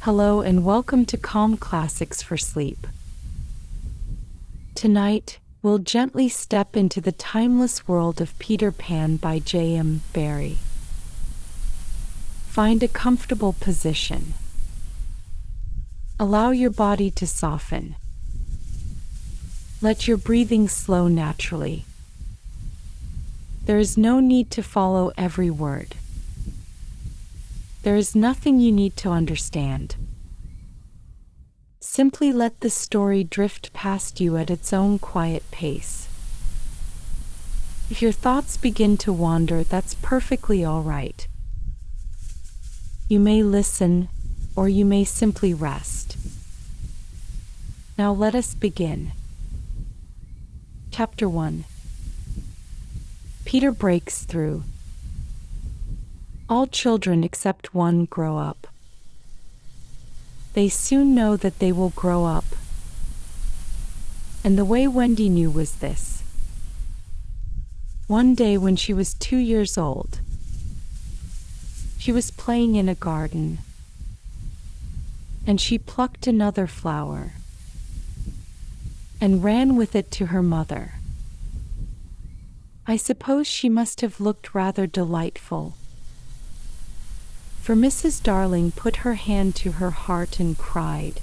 Hello and welcome to Calm Classics for Sleep. Tonight, we'll gently step into the timeless world of Peter Pan by J.M. Barrie. Find a comfortable position. Allow your body to soften. Let your breathing slow naturally. There is no need to follow every word. There is nothing you need to understand. Simply let the story drift past you at its own quiet pace. If your thoughts begin to wander, that's perfectly all right. You may listen, or you may simply rest. Now let us begin. Chapter 1. Peter breaks through. All children except one grow up. They soon know that they will grow up. And the way Wendy knew was this. One day when she was 2 years old, she was playing in a garden, and she plucked another flower and ran with it to her mother. I suppose she must have looked rather delightful, for Mrs. Darling put her hand to her heart and cried,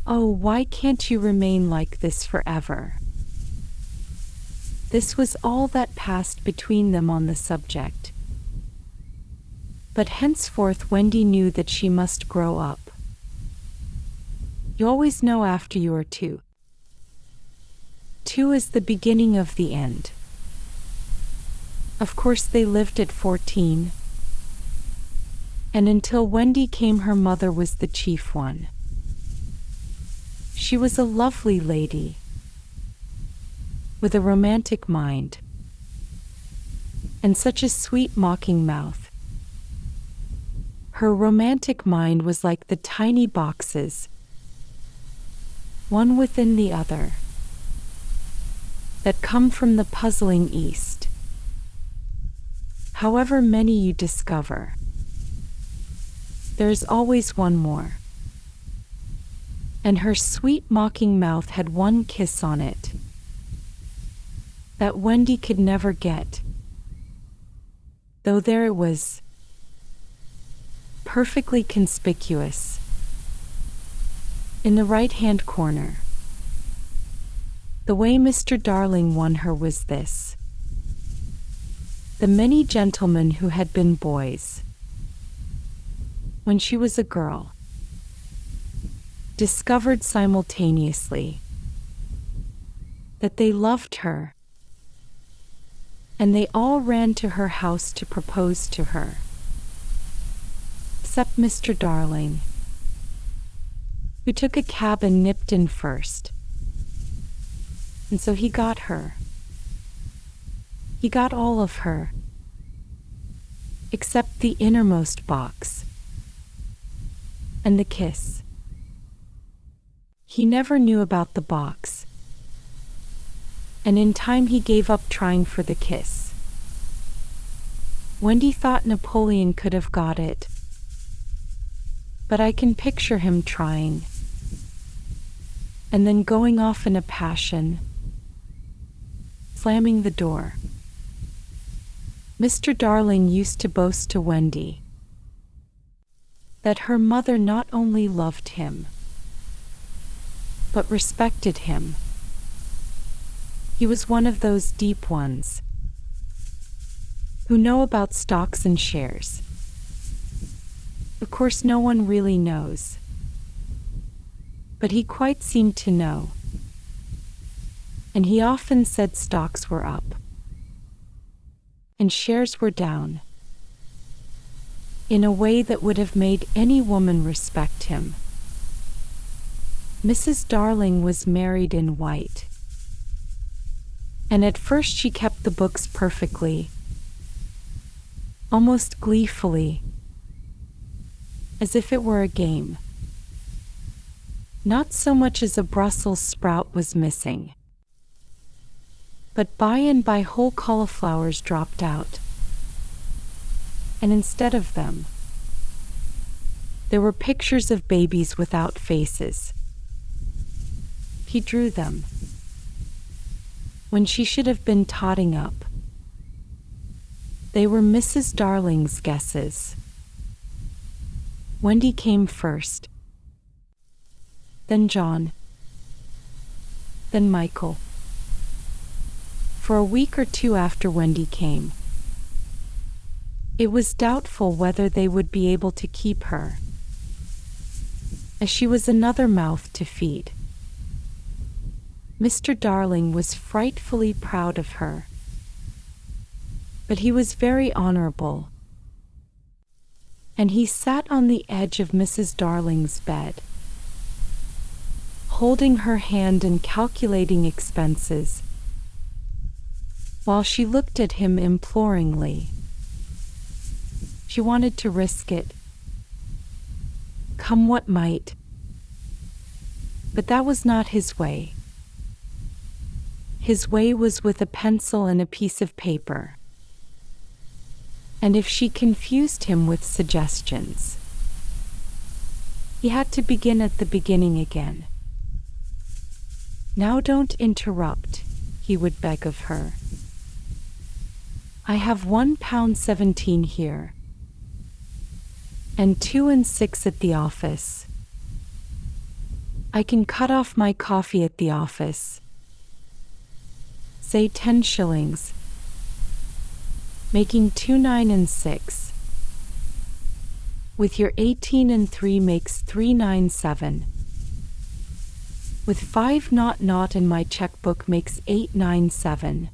"Oh, why can't you remain like this forever?" This was all that passed between them on the subject. But henceforth Wendy knew that she must grow up. You always know after you are 2. 2 is the beginning of the end. Of course they lived at 14. And until Wendy came, her mother was the chief one. She was a lovely lady, with a romantic mind, and such a sweet mocking mouth. Her romantic mind was like the tiny boxes, one within the other, that come from the puzzling East. However many you discover, there's always one more. And her sweet mocking mouth had one kiss on it that Wendy could never get, though there it was, perfectly conspicuous, in the right-hand corner. The way Mr. Darling won her was this. The many gentlemen who had been boys when she was a girl discovered simultaneously that they loved her, and they all ran to her house to propose to her, except Mr. Darling, who took a cab and nipped in first. And so he got her. He got all of her, except the innermost box and the kiss. He never knew about the box, and in time he gave up trying for the kiss. Wendy thought Napoleon could have got it, but I can picture him trying, and then going off in a passion, slamming the door. Mr. Darling used to boast to Wendy that her mother not only loved him, but respected him. He was one of those deep ones who know about stocks and shares. Of course, no one really knows, but he quite seemed to know. And he often said stocks were up and shares were down, in a way that would have made any woman respect him. Mrs. Darling was married in white, and at first she kept the books perfectly, almost gleefully, as if it were a game. Not so much as a Brussels sprout was missing, but by and by whole cauliflowers dropped out, and instead of them, There were pictures of babies without faces. He drew them when she should have been totting up. They were Mrs. Darling's guesses. Wendy came first, then John, then Michael. For a week or two after Wendy came, it was doubtful whether they would be able to keep her, as she was another mouth to feed. Mr. Darling was frightfully proud of her, but he was very honorable, and he sat on the edge of Mrs. Darling's bed, holding her hand and calculating expenses, while she looked at him imploringly. She wanted to risk it, come what might, but that was not his way. His way was with a pencil and a piece of paper. And if she confused him with suggestions, he had to begin at the beginning again. Now don't interrupt, he would beg of her. I have £1.17 here, and 2 6 at the office. I can cut off my coffee at the office, say 10 shillings, making 2 9 6. With your 18 and 3 makes 397. With 5 naught in my checkbook makes 897.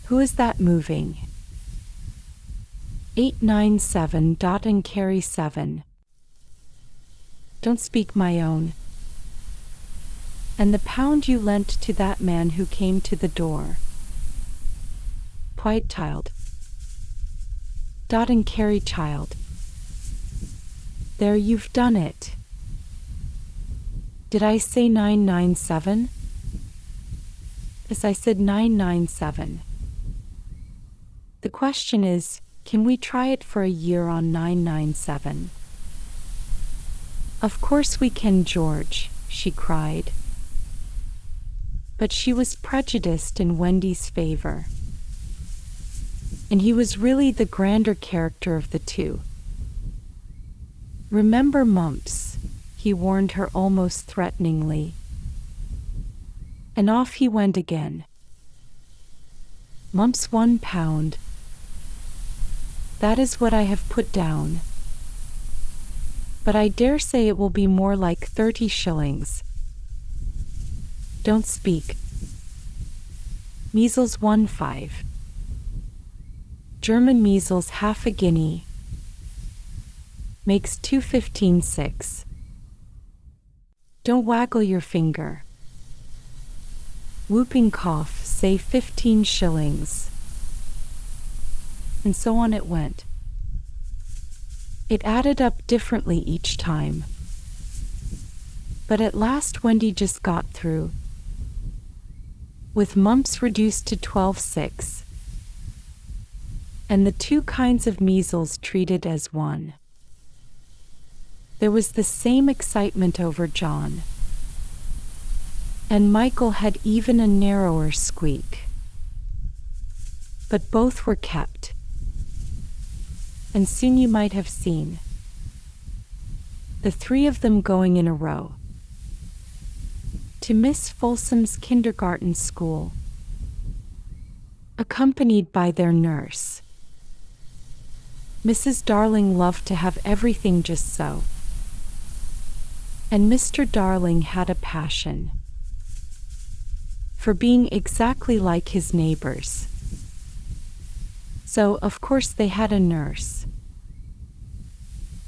Who is that moving? 897 dot and carry 7. Don't speak my own. And the pound you lent to that man who came to the door. Quiet child. Dot and carry child. There, you've done it. Did I say 997? Yes, I said 997. The question is, can we try it for a year on 997? Of course we can, George, she cried. But she was prejudiced in Wendy's favor, and he was really the grander character of the two. Remember Mumps, he warned her almost threateningly. And off he went again. Mumps, £1. That is what I have put down. But I dare say it will be more like 30 shillings. Don't speak. Measles 1.5. German measles half a guinea. Makes 2.15.6. Don't waggle your finger. Whooping cough, say 15 shillings. And so on it went. It added up differently each time. But at last Wendy just got through, with mumps reduced to 12.6, and the 2 kinds of measles treated as one. There was the same excitement over John, and Michael had even a narrower squeak. But both were kept, and soon you might have seen the 3 of them going in a row to Miss Folsom's kindergarten school, accompanied by their nurse. Mrs. Darling loved to have everything just so, and Mr. Darling had a passion for being exactly like his neighbors. So, of course, they had a nurse.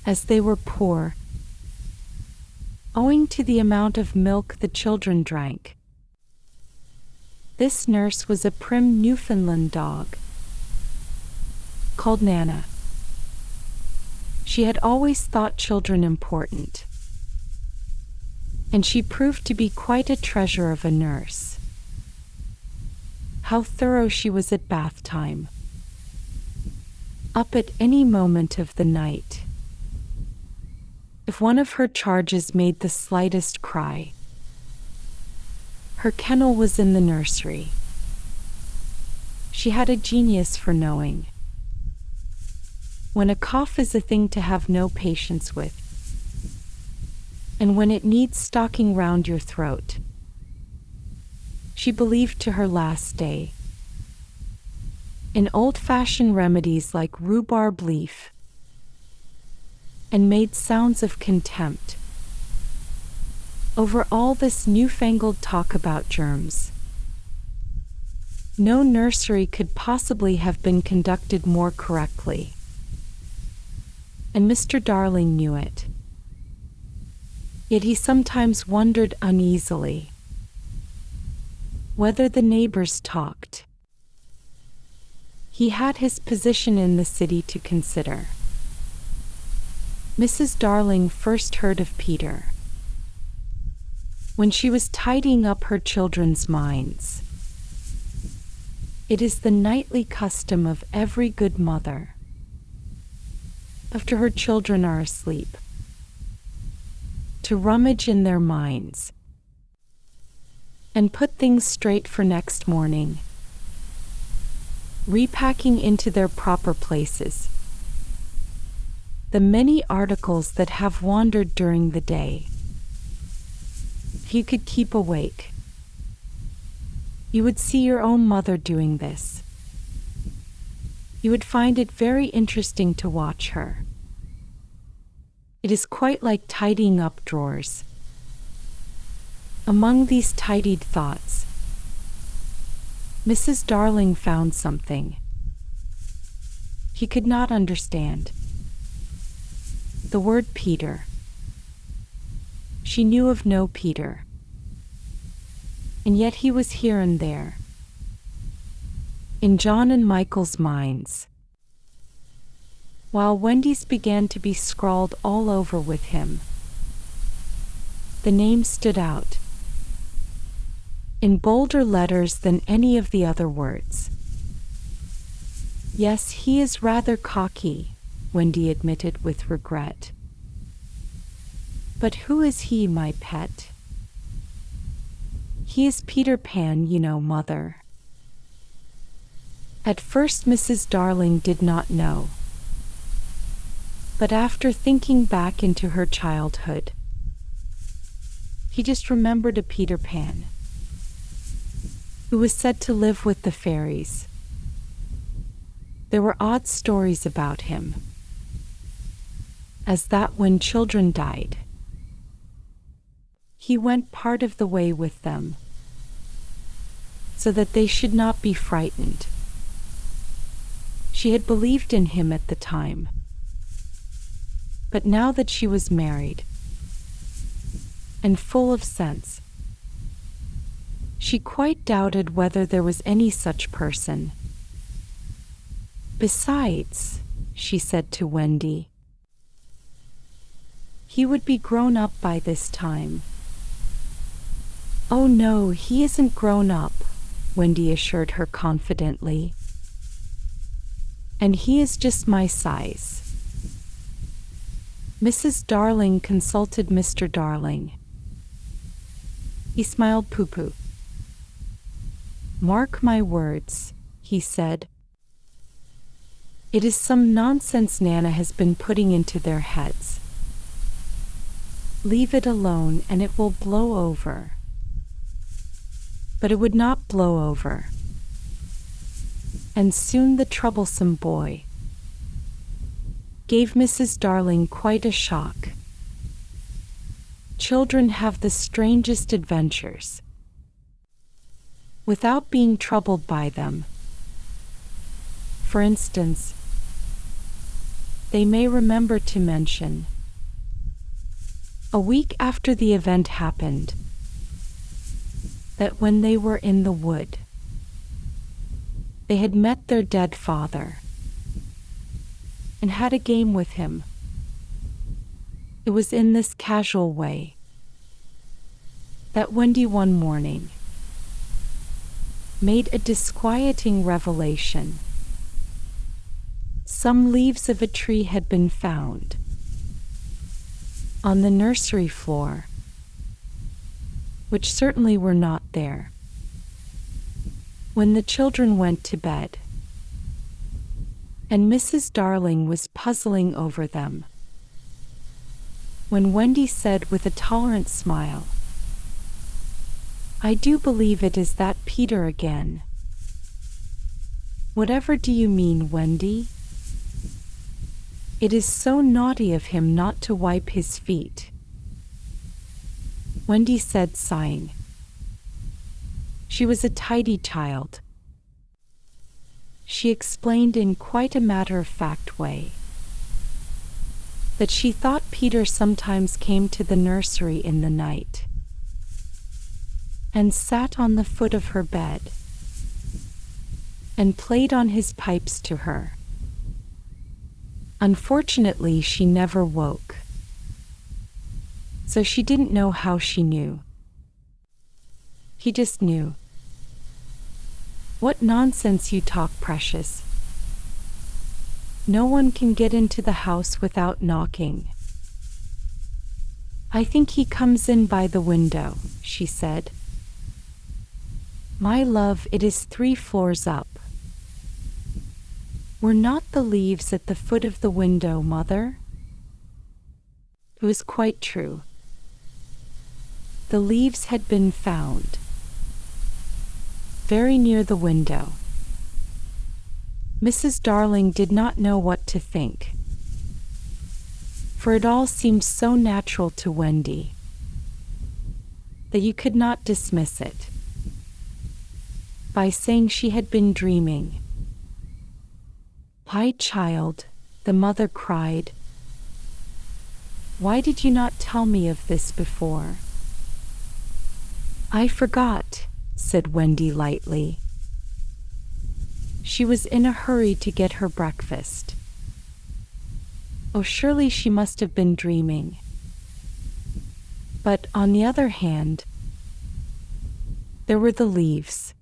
As they were poor, owing to the amount of milk the children drank, this nurse was a prim Newfoundland dog called Nana. She had always thought children important, and she proved to be quite a treasure of a nurse. How thorough she was at bath time, up at any moment of the night, if one of her charges made the slightest cry. Her kennel was in the nursery. She had a genius for knowing when a cough is a thing to have no patience with, and when it needs stocking round your throat. She believed to her last day in old-fashioned remedies like rhubarb leaf, and made sounds of contempt over all this newfangled talk about germs. No nursery could possibly have been conducted more correctly, and Mr. Darling knew it. Yet he sometimes wondered uneasily whether the neighbors talked. He had his position in the city to consider. Mrs. Darling first heard of Peter when she was tidying up her children's minds. It is the nightly custom of every good mother, after her children are asleep, to rummage in their minds and put things straight for next morning, repacking into their proper places the many articles that have wandered during the day. If you could keep awake, you would see your own mother doing this. You would find it very interesting to watch her. It is quite like tidying up drawers. Among these tidied thoughts, Mrs. Darling found something he could not understand. The word Peter. She knew of no Peter, and yet he was here and there, in John and Michael's minds, while Wendy's began to be scrawled all over with him. The name stood out in bolder letters than any of the other words. Yes, he is rather cocky, Wendy admitted with regret. But who is he, my pet? He is Peter Pan, you know, Mother. At first Mrs. Darling did not know, but after thinking back into her childhood, he just remembered a Peter Pan who was said to live with the fairies. There were odd stories about him, as that when children died, he went part of the way with them, so that they should not be frightened. She had believed in him at the time, but now that she was married and full of sense, she quite doubted whether there was any such person. Besides, she said to Wendy, he would be grown up by this time. Oh no, he isn't grown up, Wendy assured her confidently. And he is just my size. Mrs. Darling consulted Mr. Darling. He smiled pooh-pooh. Mark my words, he said. It is some nonsense Nana has been putting into their heads. Leave it alone and it will blow over. But it would not blow over. And soon the troublesome boy gave Mrs. Darling quite a shock. Children have the strangest adventures without being troubled by them. For instance, they may remember to mention, a week after the event happened, that when they were in the wood, they had met their dead father and had a game with him. It was in this casual way that Wendy one morning made a disquieting revelation. Some leaves of a tree had been found, on the nursery floor, which certainly were not there when the children went to bed, and Mrs. Darling was puzzling over them when Wendy said with a tolerant smile, "I do believe it is that Peter again." "Whatever do you mean, Wendy?" "It is so naughty of him not to wipe his feet," Wendy said, sighing. She was a tidy child. She explained in quite a matter-of-fact way that she thought Peter sometimes came to the nursery in the night and sat on the foot of her bed and played on his pipes to her. Unfortunately, she never woke, so she didn't know how she knew. He just knew. "What nonsense you talk, Precious. No one can get into the house without knocking." "I think he comes in by the window," she said. "My love, it is 3 floors up." "Were not the leaves at the foot of the window, Mother?" It was quite true. The leaves had been found very near the window. Mrs. Darling did not know what to think, for it all seemed so natural to Wendy that you could not dismiss it by saying she had been dreaming. "Why, child," the mother cried, "why did you not tell me of this before?" "I forgot," said Wendy lightly. She was in a hurry to get her breakfast. Oh, surely she must have been dreaming. But on the other hand, there were the leaves.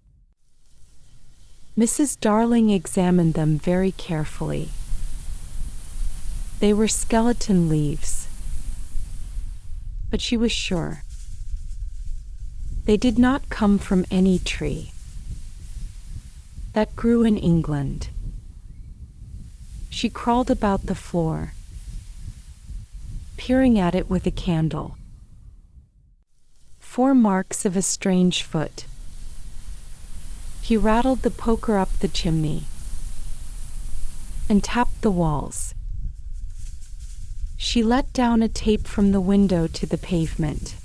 Mrs. Darling examined them very carefully. They were skeleton leaves, but she was sure they did not come from any tree that grew in England. She crawled about the floor, peering at it with a candle. 4 marks of a strange foot. He rattled the poker up the chimney and tapped the walls. She let down a tape from the window to the pavement,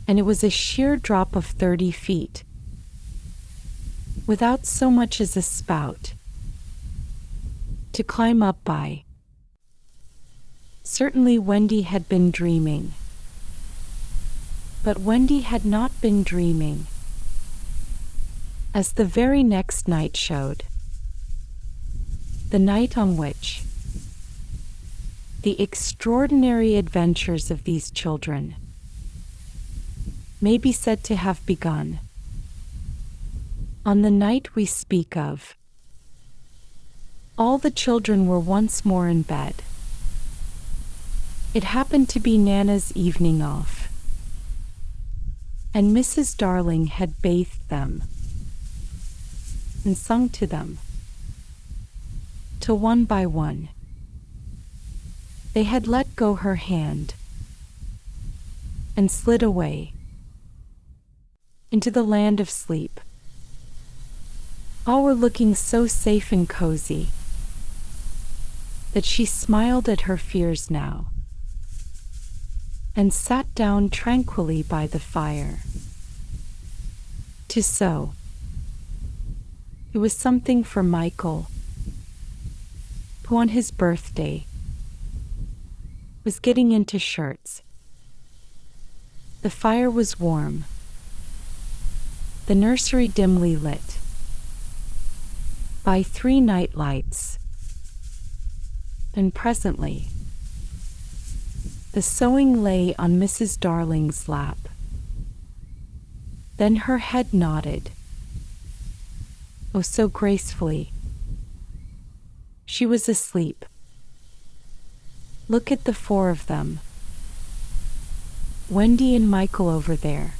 and it was a sheer drop of 30 feet, without so much as a spout to climb up by. Certainly Wendy had been dreaming. But Wendy had not been dreaming, as the very next night showed. The night on which the extraordinary adventures of these children may be said to have begun. On the night we speak of, all the children were once more in bed. It happened to be Nana's evening off, and Mrs. Darling had bathed them and sung to them, till one by one they had let go her hand and slid away into the land of sleep. All were looking so safe and cozy that she smiled at her fears now and sat down tranquilly by the fire to sew. It was something for Michael, who on his birthday was getting into shirts. The fire was warm, the nursery dimly lit by 3 night lights, and presently the sewing lay on Mrs. Darling's lap. Then her head nodded, oh so gracefully. She was asleep. Look at the four of them. Wendy and Michael over there.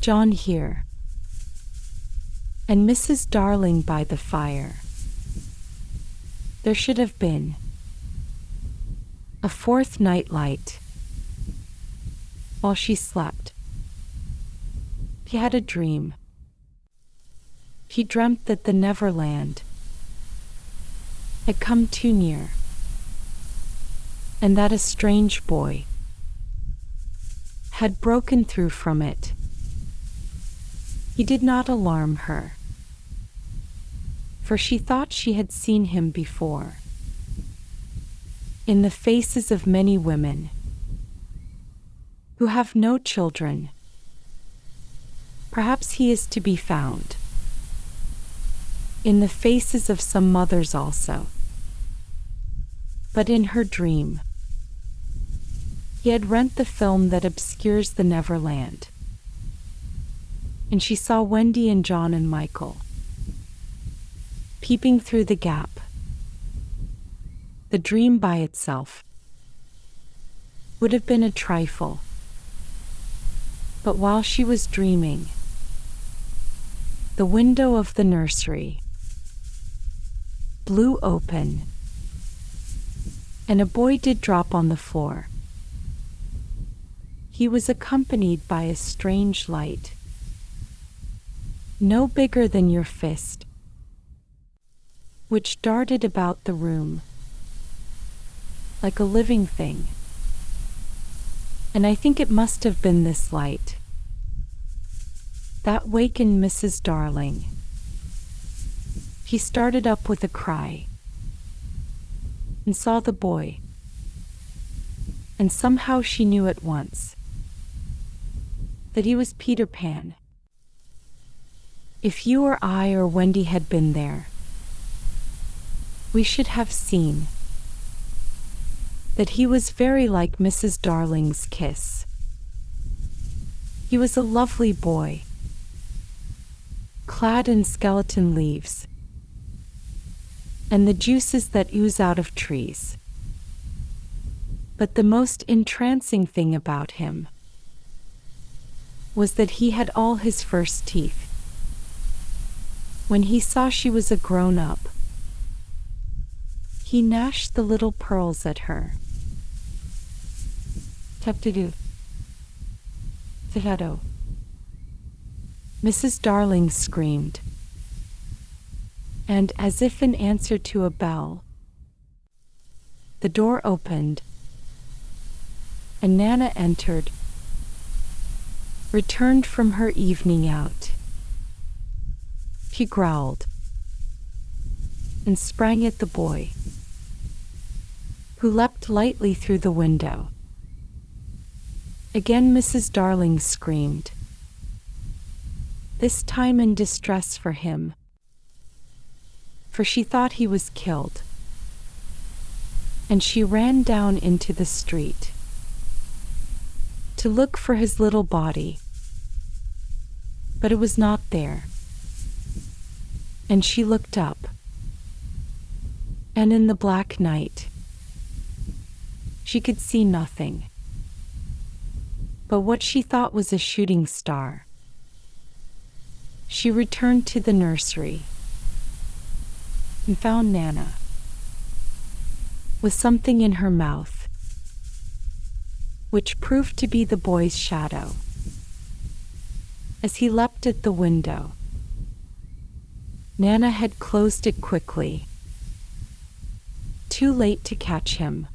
John here. And Mrs. Darling by the fire. There should have been a fourth nightlight. While she slept, he had a dream. He dreamt that the Neverland had come too near, and that a strange boy had broken through from it. He did not alarm her, for she thought she had seen him before, in the faces of many women who have no children. Perhaps he is to be found in the faces of some mothers also. But in her dream, he had rent the film that obscures the Neverland, and she saw Wendy and John and Michael peeping through the gap. The dream by itself would have been a trifle, but while she was dreaming, the window of the nursery blew open, and a boy did drop on the floor. He was accompanied by a strange light, no bigger than your fist, which darted about the room like a living thing. And I think it must have been this light that wakened Mrs. Darling. He started up with a cry and saw the boy, and somehow she knew at once that he was Peter Pan. If you or I or Wendy had been there, we should have seen that he was very like Mrs. Darling's kiss. He was a lovely boy, clad in skeleton leaves and the juices that ooze out of trees. But the most entrancing thing about him was that he had all his first teeth. When he saw she was a grown-up, he gnashed the little pearls at her. Tap-to-do. Tirado. Mrs. Darling screamed, and as if in answer to a bell, the door opened, and Nana entered, returned from her evening out. He growled and sprang at the boy, who leapt lightly through the window. Again Mrs. Darling screamed, this time in distress for him, for she thought he was killed, and she ran down into the street to look for his little body, but it was not there. And she looked up, and in the black night, she could see nothing but what she thought was a shooting star. She returned to the nursery and found Nana with something in her mouth, which proved to be the boy's shadow. As he leapt at the window, Nana had closed it quickly, too late to catch him.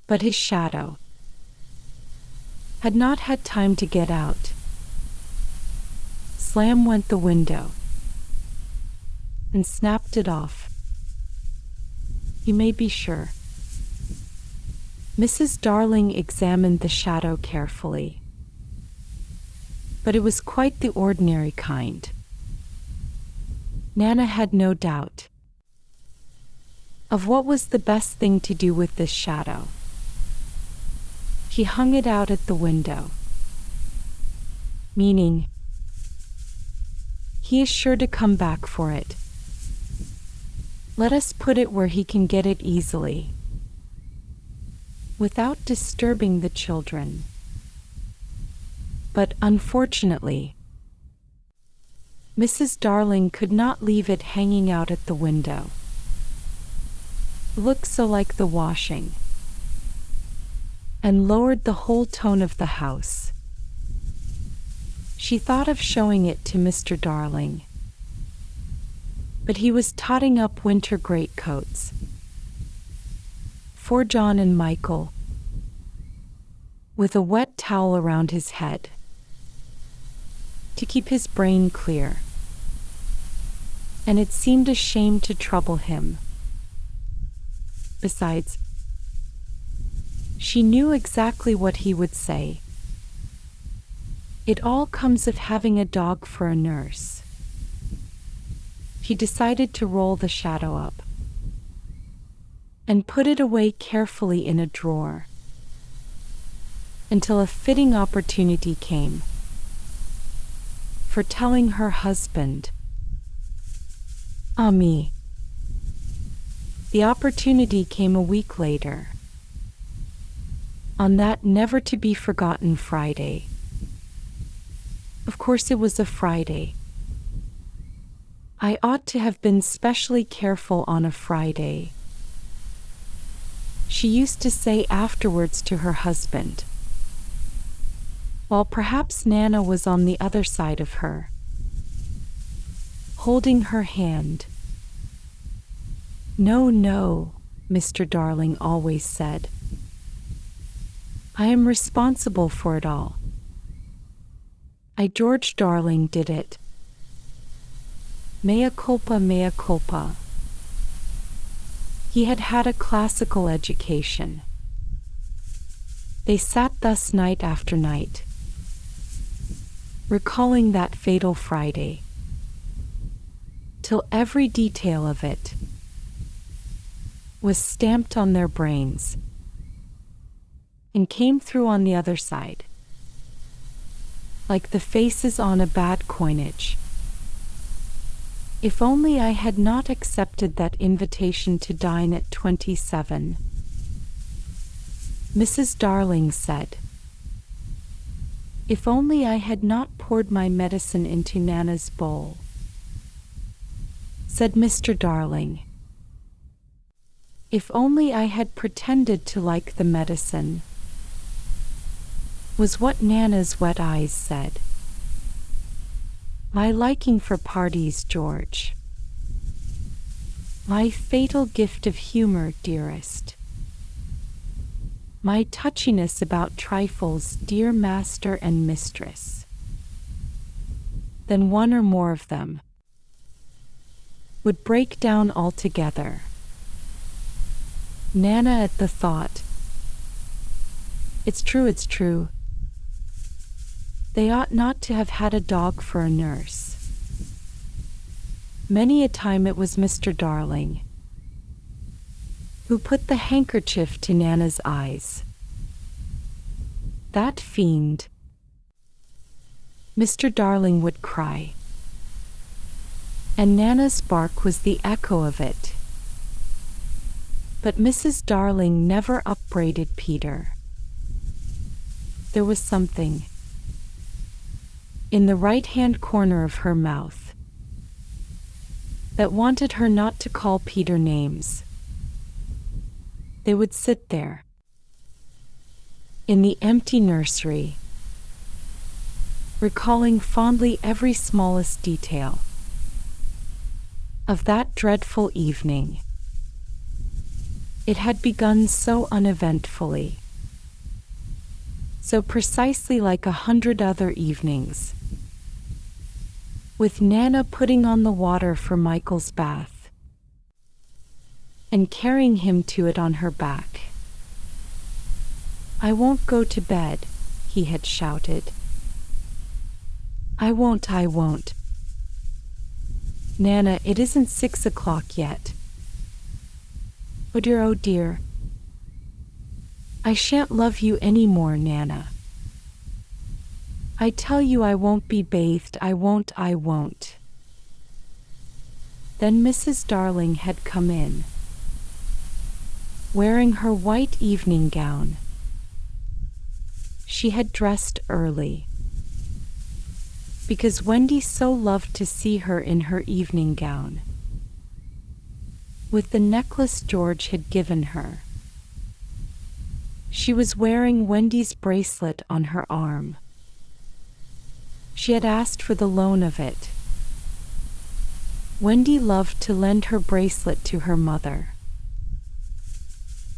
But his shadow had not had time to get out. Slam went the window and snapped it off. You may be sure. Mrs. Darling examined the shadow carefully, but it was quite the ordinary kind. Nana had no doubt of what was the best thing to do with this shadow. She hung it out at the window, meaning, he is sure to come back for it. Let us put it where he can get it easily, without disturbing the children. But unfortunately, Mrs. Darling could not leave it hanging out at the window. Looked so like the washing, and lowered the whole tone of the house. She thought of showing it to Mr. Darling, but he was totting up winter greatcoats for John and Michael, with a wet towel around his head to keep his brain clear, and it seemed a shame to trouble him. Besides, she knew exactly what he would say. It all comes of having a dog for a nurse. She decided to roll the shadow up and put it away carefully in a drawer until a fitting opportunity came for telling her husband. Ah me. The opportunity came a week later, on that never-to-be-forgotten Friday. Of course it was a Friday. I ought to have been specially careful on a Friday, she used to say afterwards to her husband, while perhaps Nana was on the other side of her, holding her hand. No, no, Mr. Darling always said. I am responsible for it all. George Darling did it. Mea culpa, mea culpa. He had had a classical education. They sat thus night after night, recalling that fatal Friday, till every detail of it was stamped on their brains and came through on the other side, like the faces on a bad coinage. If only I had not accepted that invitation to dine at 27, Mrs. Darling said. If only I had not poured my medicine into Nana's bowl, said Mr. Darling. If only I had pretended to like the medicine, was what Nana's wet eyes said. My liking for parties, George. My fatal gift of humor, dearest. My touchiness about trifles, dear master and mistress. Then one or more of them would break down altogether. Nana at the thought. It's true, it's true. They ought not to have had a dog for a nurse. Many a time it was Mr. Darling who put the handkerchief to Nana's eyes. That fiend. Mr. Darling would cry, and Nana's bark was the echo of it. But Mrs. Darling never upbraided Peter. There was something in the right-hand corner of her mouth that wanted her not to call Peter names. They would sit there in the empty nursery, recalling fondly every smallest detail of that dreadful evening. It had begun so uneventfully, so precisely like 100 other evenings, with Nana putting on the water for Michael's bath and carrying him to it on her back. I won't go to bed, he had shouted. I won't, I won't. Nana, it isn't 6 o'clock yet. Oh dear, oh dear. I shan't love you any more, Nana. I tell you I won't be bathed, I won't, I won't. Then Mrs. Darling had come in, wearing her white evening gown. She had dressed early, because Wendy so loved to see her in her evening gown, with the necklace George had given her. She was wearing Wendy's bracelet on her arm. She had asked for the loan of it. Wendy loved to lend her bracelet to her mother.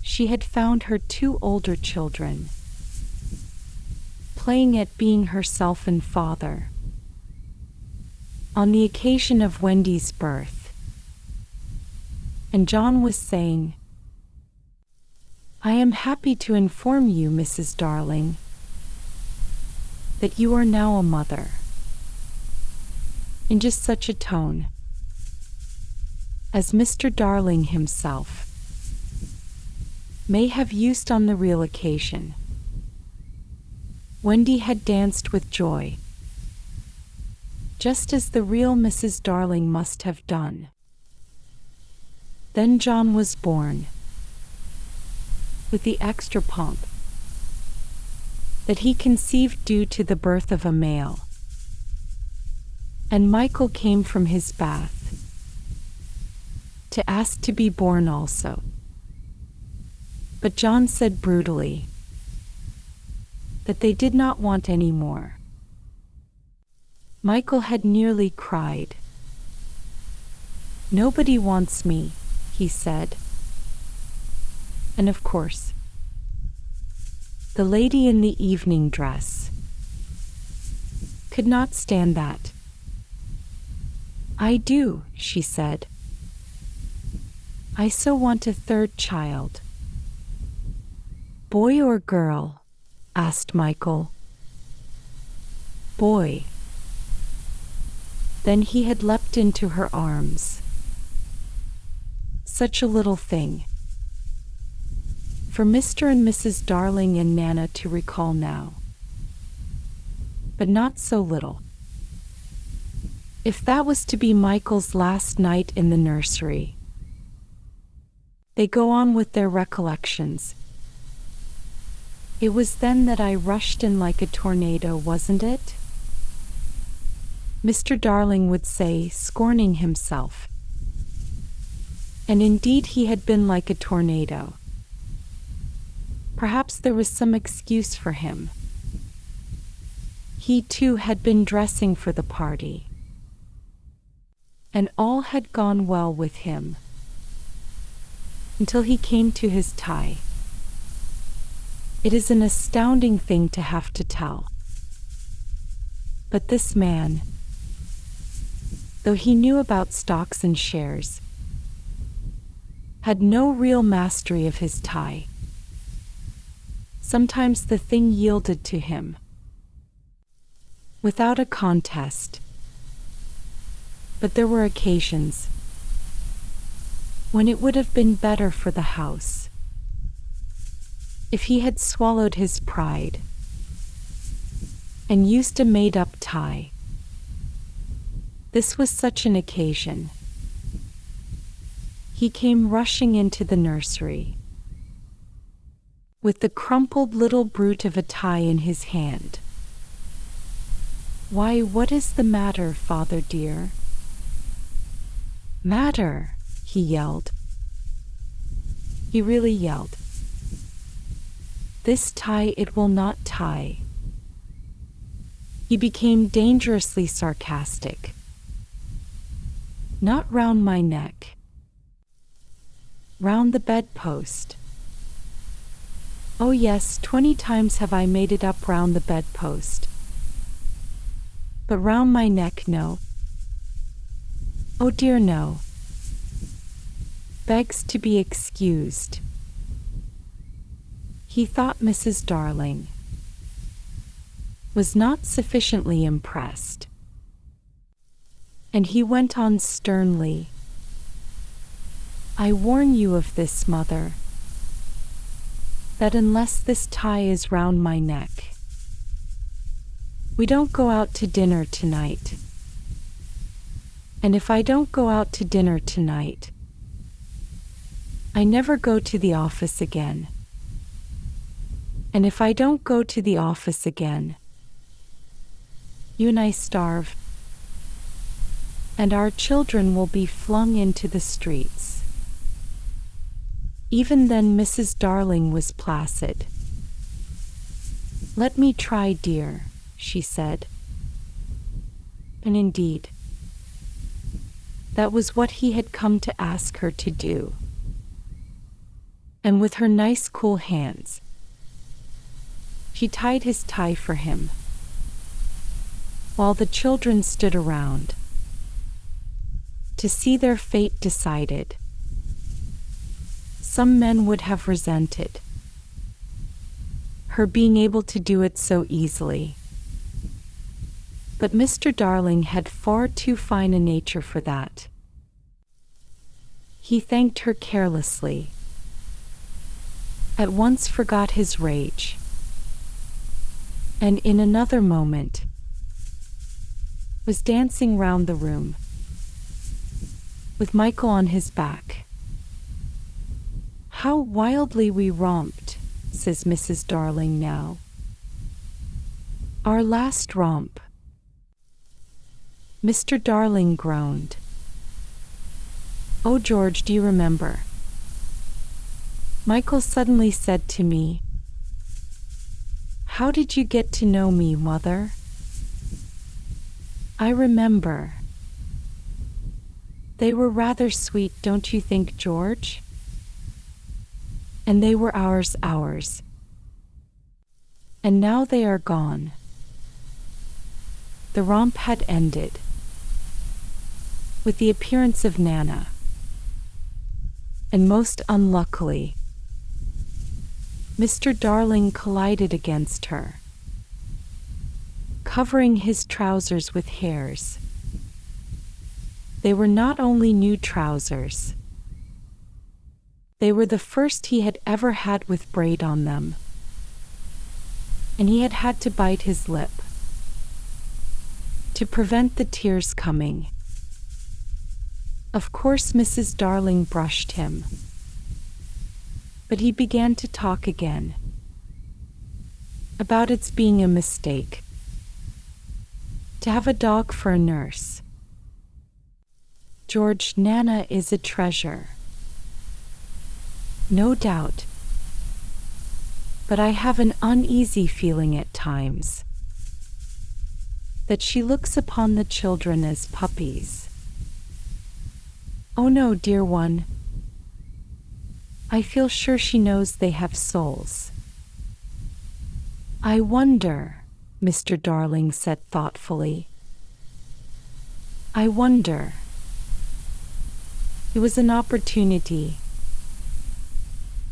She had found her two older children, playing at being herself and father. On the occasion of Wendy's birth, and John was saying, "I am happy to inform you, Mrs. Darling, that you are now a mother," in just such a tone as Mr. Darling himself may have used on the real occasion. Wendy had danced with joy, just as the real Mrs. Darling must have done. Then John was born, with the extra pomp that he conceived due to the birth of a male. And Michael came from his bath to ask to be born also. But John said brutally that they did not want any more. Michael had nearly cried. "Nobody wants me," he said. And of course, the lady in the evening dress could not stand that. "I do," she said. "I so want a third child." "Boy or girl?" asked Michael. "Boy." Then he had leapt into her arms. Such a little thing for Mr. and Mrs. Darling and Nana to recall now. But not so little. If that was to be Michael's last night in the nursery. They go on with their recollections. "It was then that I rushed in like a tornado, wasn't it?" Mr. Darling would say, scorning himself. And indeed he had been like a tornado. Perhaps there was some excuse for him. He too had been dressing for the party, and all had gone well with him, until he came to his tie. It is an astounding thing to have to tell. But this man, though he knew about stocks and shares, had no real mastery of his tie. Sometimes the thing yielded to him, without a contest. But there were occasions when it would have been better for the house if he had swallowed his pride and used a made-up tie. This was such an occasion. He came rushing into the nursery with the crumpled little brute of a tie in his hand. "Why, what is the matter, father dear?" "Matter?" he yelled. He really yelled. "This tie it will not tie." He became dangerously sarcastic. "Not round my neck. Round the bedpost." "Oh yes, 20 times have I made it up round the bedpost. But round my neck, no. Oh dear, no. Begs to be excused." He thought Mrs. Darling was not sufficiently impressed, and he went on sternly, "I warn you of this, mother, that unless this tie is round my neck, we don't go out to dinner tonight. And if I don't go out to dinner tonight, I never go to the office again. And if I don't go to the office again, you and I starve, and our children will be flung into the streets. Even then Mrs. Darling was placid. "Let me try, dear," she said. And indeed, that was what he had come to ask her to do. And with her nice cool hands, she tied his tie for him, while the children stood around to see their fate decided. Some men would have resented her being able to do it so easily, but Mr. Darling had far too fine a nature for that. He thanked her carelessly, at once forgot his rage, and in another moment was dancing round the room with Michael on his back. "How wildly we romped," says Mrs. Darling now. "Our last romp." Mr. Darling groaned. "Oh, George, do you remember? Michael suddenly said to me, 'How did you get to know me, Mother?' I remember. They were rather sweet, don't you think, George? And they were ours. And now they are gone." The romp had ended with the appearance of Nana, and most unluckily, Mr. Darling collided against her, covering his trousers with hairs. They were not only new trousers, they were the first he had ever had with braid on them, and he had had to bite his lip to prevent the tears coming. Of course Mrs. Darling brushed him, but he began to talk again about its being a mistake to have a dog for a nurse. "George, Nana is a treasure." "No doubt, but I have an uneasy feeling at times that she looks upon the children as puppies." "Oh no, dear one. I feel sure she knows they have souls." "I wonder," Mr. Darling said thoughtfully. "I wonder." It was an opportunity,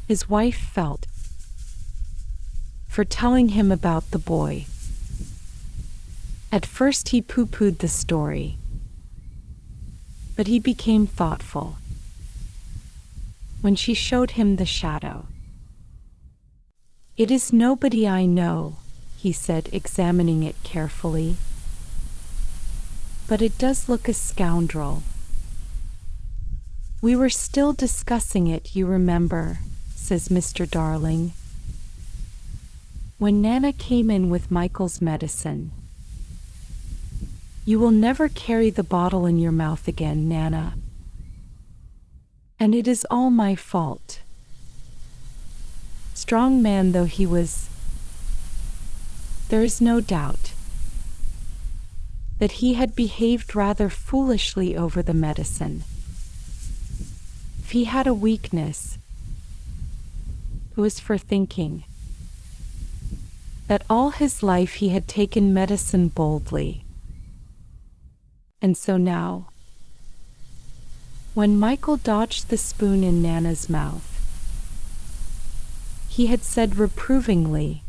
his wife felt, for telling him about the boy. At first he pooh-poohed the story, but he became thoughtful when she showed him the shadow. "It is nobody I know," he said, examining it carefully, "but it does look a scoundrel. We were still discussing it, you remember," says Mr. Darling, "when Nana came in with Michael's medicine. You will never carry the bottle in your mouth again, Nana. And it is all my fault." Strong man though he was, there is no doubt that he had behaved rather foolishly over the medicine. If he had a weakness, it was for thinking that all his life he had taken medicine boldly. And so now, when Michael dodged the spoon in Nana's mouth, he had said reprovingly,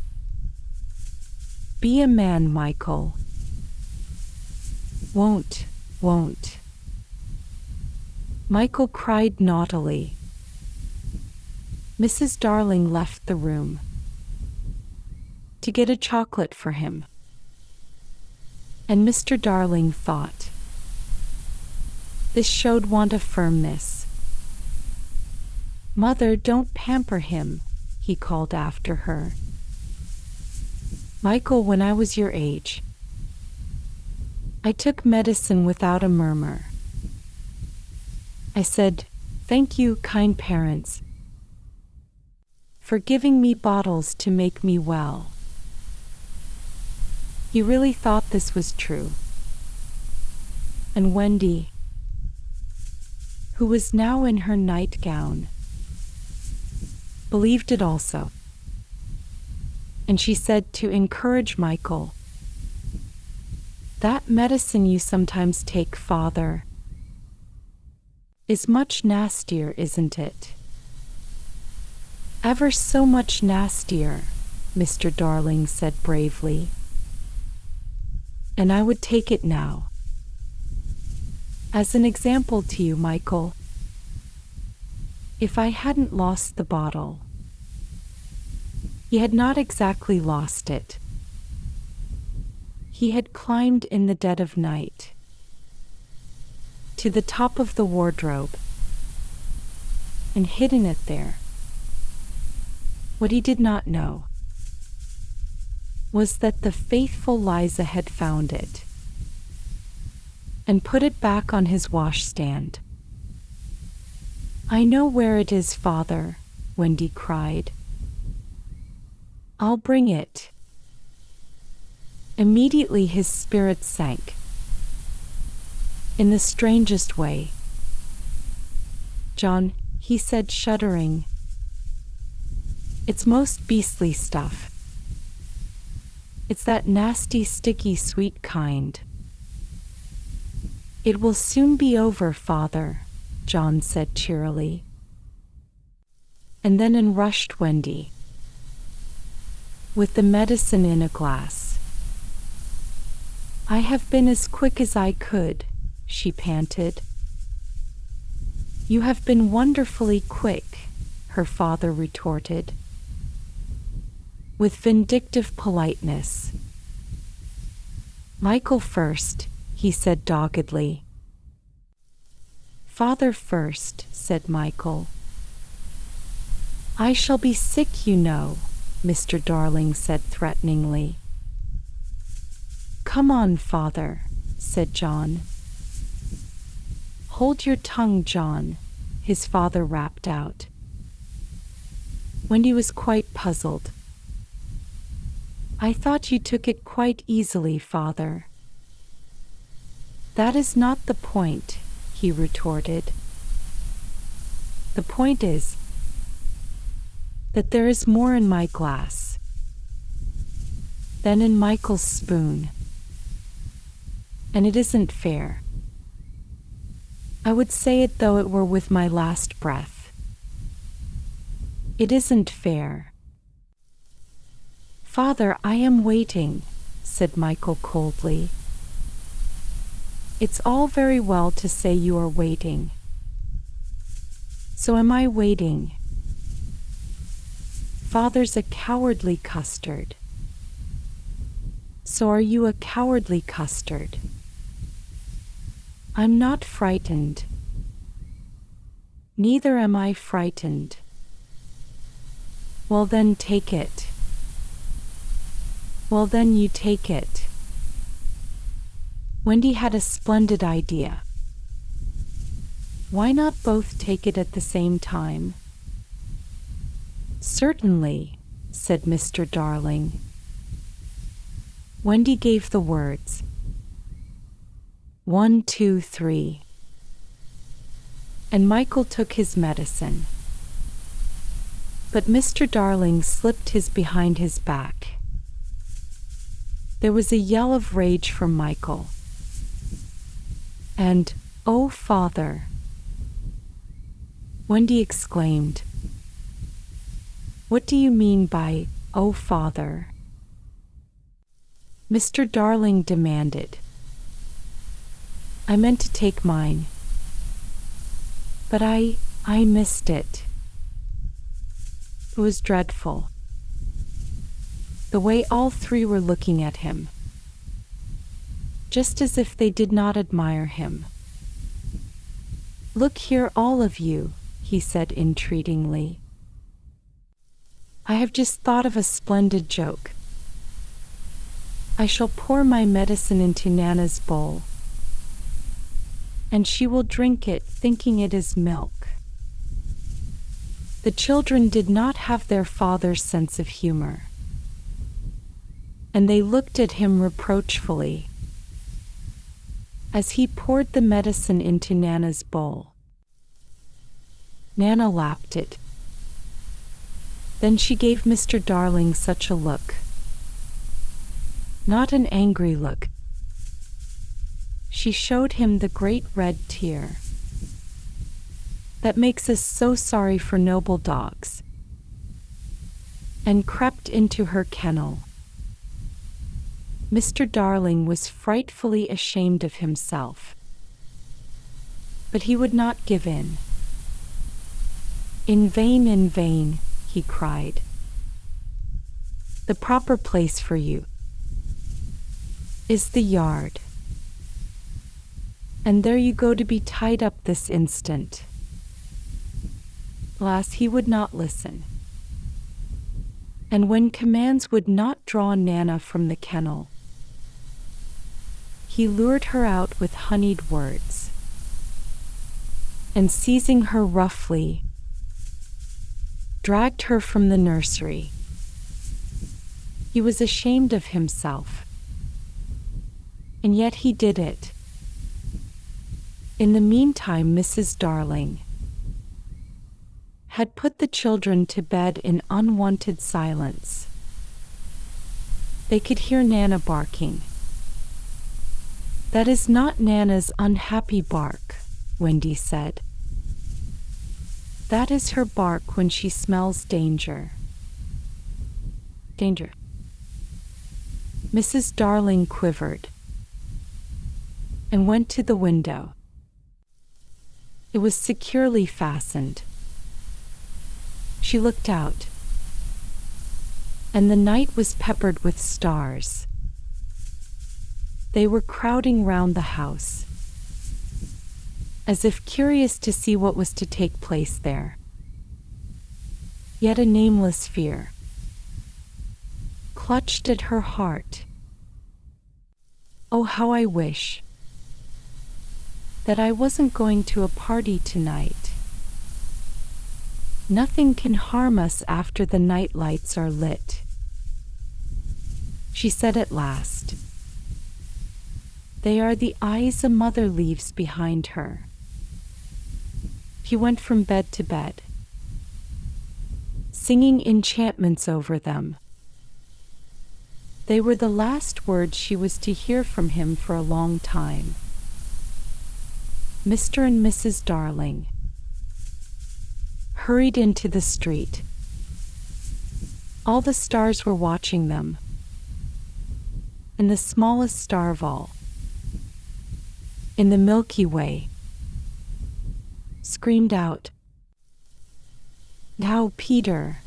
"Be a man, Michael. Won't. Michael cried naughtily. Mrs. Darling left the room to get a chocolate for him, and Mr. Darling thought, This showed want of firmness. "Mother, don't pamper him," he called after her. "Michael, when I was your age, I took medicine without a murmur. I said, 'Thank you, kind parents, for giving me bottles to make me well.'" He really thought this was true. And Wendy, who was now in her nightgown, believed it also. And she said to encourage Michael, "That medicine you sometimes take, Father, is much nastier, isn't it?" "Ever so much nastier," Mr. Darling said bravely. "And I would take it now. As an example to you, Michael, if I hadn't lost the bottle." He had not exactly lost it. He had climbed in the dead of night to the top of the wardrobe and hidden it there. What he did not know was that the faithful Liza had found it and put it back on his washstand. "I know where it is, Father," Wendy cried. "I'll bring it." Immediately his spirits sank. In the strangest way. "John," he said, shuddering, "it's most beastly stuff. It's that nasty, sticky, sweet kind." "It will soon be over, Father," John said cheerily. And then in rushed Wendy, with the medicine in a glass. "I have been as quick as I could," she panted. "You have been wonderfully quick," her father retorted, with vindictive politeness. "Michael first," he said doggedly. "Father first," said Michael. "I shall be sick, you know," Mr. Darling said threateningly. "Come on, Father," said John. "Hold your tongue, John," his father rapped out. Wendy was quite puzzled. "I thought you took it quite easily, Father." "That is not the point," he retorted. "The point is that there is more in my glass than in Michael's spoon. And it isn't fair. I would say it though it were with my last breath. It isn't fair." "Father, I am waiting," said Michael coldly. "It's all very well to say you are waiting. So am I waiting. Father's a cowardly custard. So are you a cowardly custard. I'm not frightened. Neither am I frightened. Well then, take it. Well then, you take it." Wendy had a splendid idea. Why not both take it at the same time? "Certainly," said Mr. Darling. Wendy gave the words. 1, 2, 3. And Michael took his medicine. But Mr. Darling slipped his behind his back. There was a yell of rage from Michael. And, "Oh, Father!" Wendy exclaimed. "What do you mean by, 'Oh, Father'?" Mr. Darling demanded. "I meant to take mine. But I missed it." It was dreadful. The way all three were looking at him. Just as if they did not admire him. Look here, all of you, he said entreatingly. I have just thought of a splendid joke. I shall pour my medicine into Nana's bowl, and she will drink it thinking it is milk. The children did not have their father's sense of humor, and they looked at him reproachfully as he poured the medicine into Nana's bowl. Nana lapped it. Then she gave Mr. Darling such a look. Not an angry look. She showed him the great red tear that makes us so sorry for noble dogs, and crept into her kennel. Mr. Darling was frightfully ashamed of himself, but he would not give in. In vain, he cried. The proper place for you is the yard, and there you go to be tied up this instant. Alas, he would not listen, and when commands would not draw Nana from the kennel, he lured her out with honeyed words, and seizing her roughly, dragged her from the nursery. He was ashamed of himself, and yet he did it. In the meantime, Mrs. Darling had put the children to bed in unwonted silence. They could hear Nana barking. That is not Nana's unhappy bark, Wendy said. That is her bark when she smells danger. Danger. Mrs. Darling quivered and went to the window. It was securely fastened. She looked out, and the night was peppered with stars. They were crowding round the house, as if curious to see what was to take place there. Yet a nameless fear clutched at her heart. Oh, how I wish that I wasn't going to a party tonight. Nothing can harm us after the night lights are lit, she said at last. They are the eyes a mother leaves behind her. He went from bed to bed, singing enchantments over them. They were the last words she was to hear from him for a long time. Mr. and Mrs. Darling hurried into the street. All the stars were watching them, and the smallest star of all, in the Milky Way, screamed out, "Now, Peter!"